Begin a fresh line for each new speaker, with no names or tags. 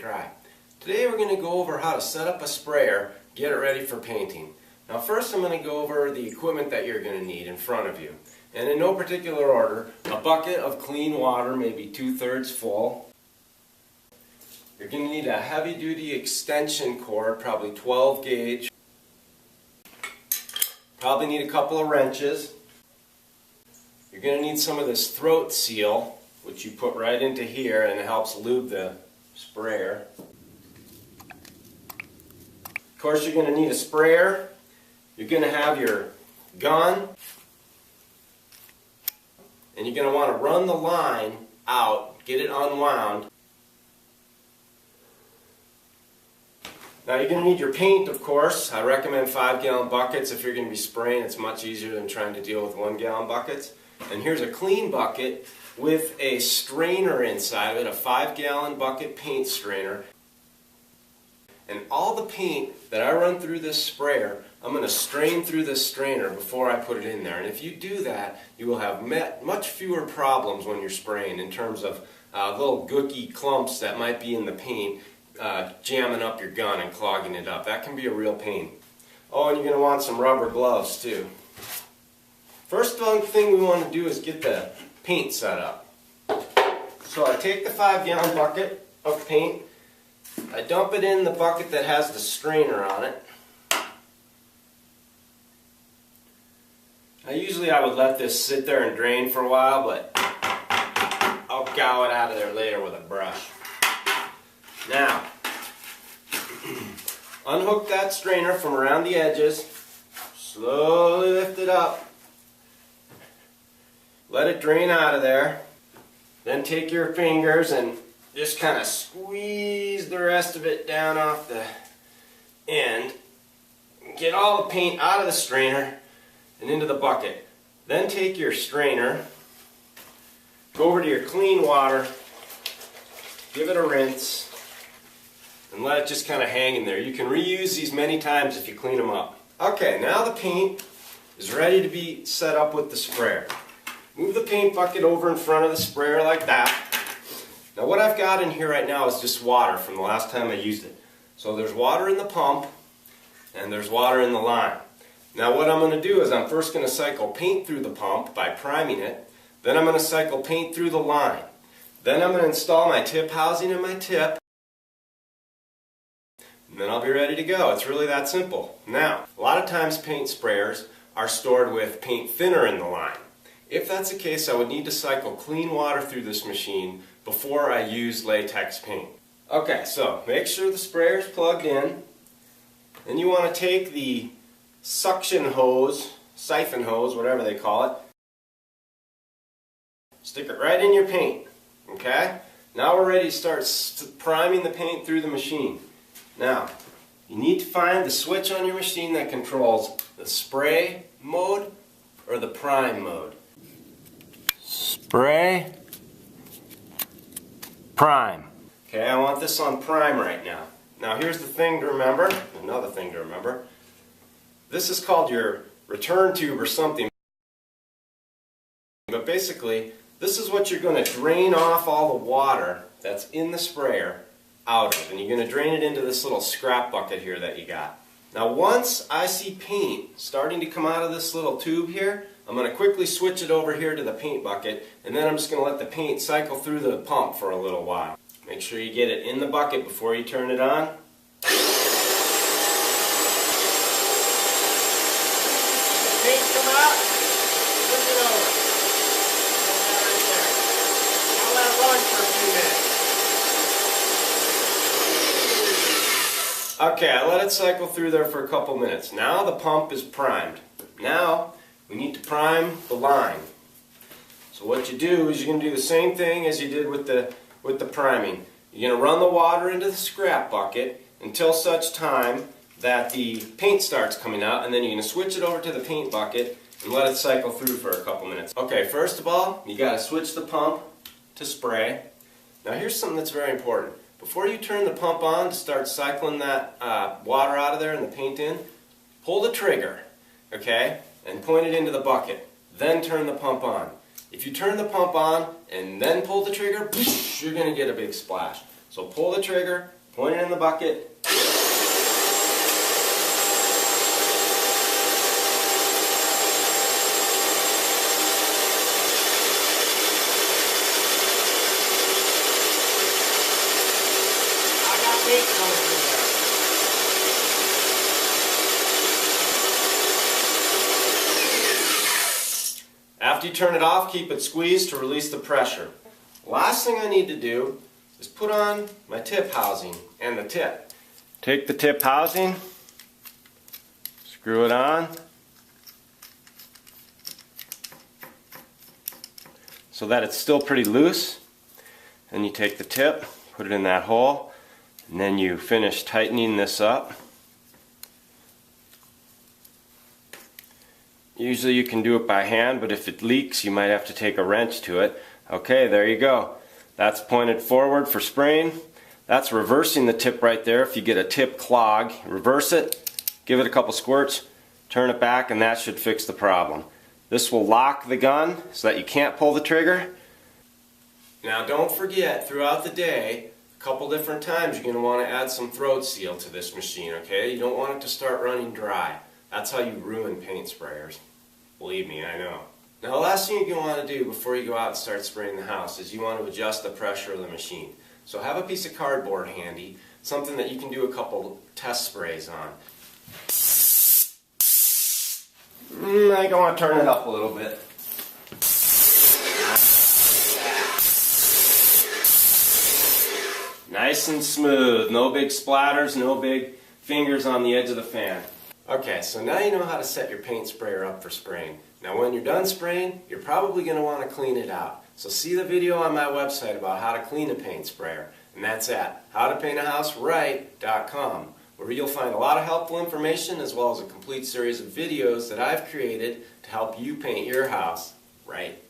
dry. Today we're going to go over how to set up a sprayer, get it ready for painting. Now first I'm going to go over the equipment that you're going to need in front of you. And in no particular order, a bucket of clean water, maybe 2/3 full. You're going to need a heavy-duty extension cord, probably 12 gauge. Probably need a couple of wrenches. You're going to need some of this throat seal, which you put right into here and it helps lube the sprayer. Of course you're going to need a sprayer. You're going to have your gun. And you're going to want to run the line out, get it unwound. Now you're going to need your paint, of course. I recommend 5-gallon buckets. If you're going to be spraying, it's much easier than trying to deal with 1-gallon buckets. And here's a clean bucket with a strainer inside of it, a 5-gallon bucket paint strainer. And all the paint that I run through this sprayer, I'm going to strain through this strainer before I put it in there. And if you do that, you will have much fewer problems when you're spraying in terms of little gooky clumps that might be in the paint jamming up your gun and clogging it up. That can be a real pain. Oh, and you're going to want some rubber gloves too. First thing we want to do is get the paint set up. So I take the 5-gallon bucket of paint, I dump it in the bucket that has the strainer on it. I would let this sit there and drain for a while, but I'll gow it out of there later with a brush. Now, unhook that strainer from around the edges, slowly lift it up, let it drain out of there, then take your fingers and just kind of squeeze the rest of it down off the end, get all the paint out of the strainer and into the bucket. Then take your strainer, go over to your clean water, give it a rinse, and let it just kind of hang in there. You can reuse these many times if you clean them up. Okay, now the paint is ready to be set up with the sprayer. Move the paint bucket over in front of the sprayer like that. Now what I've got in here right now is just water from the last time I used it. So there's water in the pump and there's water in the line. Now what I'm going to do is I'm first going to cycle paint through the pump by priming it. Then I'm going to cycle paint through the line. Then I'm going to install my tip housing in my tip. And then I'll be ready to go. It's really that simple. Now, a lot of times paint sprayers are stored with paint thinner in the line. If that's the case, I would need to cycle clean water through this machine before I use latex paint. Okay, so make sure the sprayer is plugged in. Then you want to take the suction hose, siphon hose, whatever they call it. Stick it right in your paint. Okay? Now we're ready to start priming the paint through the machine. Now, you need to find the switch on your machine that controls the spray mode or the prime mode. Spray, prime. Okay, I want this on prime right now. Now here's the thing to remember, another thing to remember. This is called your return tube or something. But basically, this is what you're going to drain off all the water that's in the sprayer out of. And you're going to drain it into this little scrap bucket here that you got. Now once I see paint starting to come out of this little tube here, I'm going to quickly switch it over here to the paint bucket, and then I'm just going to let the paint cycle through the pump for a little while. Make sure you get it in the bucket before you turn it on. Paint come out, switch it over. Right there. I'll let it run for a few minutes. Okay, I let it cycle through there for a couple minutes. Now the pump is primed. Now we need to prime the line. So what you do is you're going to do the same thing as you did with the priming. You're going to run the water into the scrap bucket until such time that the paint starts coming out, and then you're going to switch it over to the paint bucket and let it cycle through for a couple minutes. Okay, first of all, you got to switch the pump to spray. Now here's something that's very important. Before you turn the pump on to start cycling that water out of there and the paint in, pull the trigger, okay, and point it into the bucket. Then turn the pump on. If you turn the pump on and then pull the trigger, you're going to get a big splash. So pull the trigger, point it in the bucket. I got paint coming through there. After you turn it off, keep it squeezed to release the pressure. Last thing I need to do is put on my tip housing and the tip. Take the tip housing, screw it on, so that it's still pretty loose. Then you take the tip, put it in that hole, and then you finish tightening this up. Usually you can do it by hand, but if it leaks you might have to take a wrench to it. Okay, there you go. That's pointed forward for spraying. That's reversing the tip right there. If you get a tip clog, reverse it, give it a couple squirts, turn it back, and that should fix the problem. This will lock the gun so that you can't pull the trigger. Now don't forget, throughout the day, a couple different times you're going to want to add some throat seal to this machine, okay? You don't want it to start running dry. That's how you ruin paint sprayers. Believe me, I know. Now the last thing you're going to want to do before you go out and start spraying the house is you want to adjust the pressure of the machine. So have a piece of cardboard handy, something that you can do a couple test sprays on. I think I want to turn it up a little bit. Nice and smooth, no big splatters, no big fingers on the edge of the fan. Okay, so now you know how to set your paint sprayer up for spraying. Now when you're done spraying, you're probably going to want to clean it out. So see the video on my website about how to clean a paint sprayer. And that's at howtopaintahouseright.com, where you'll find a lot of helpful information as well as a complete series of videos that I've created to help you paint your house right.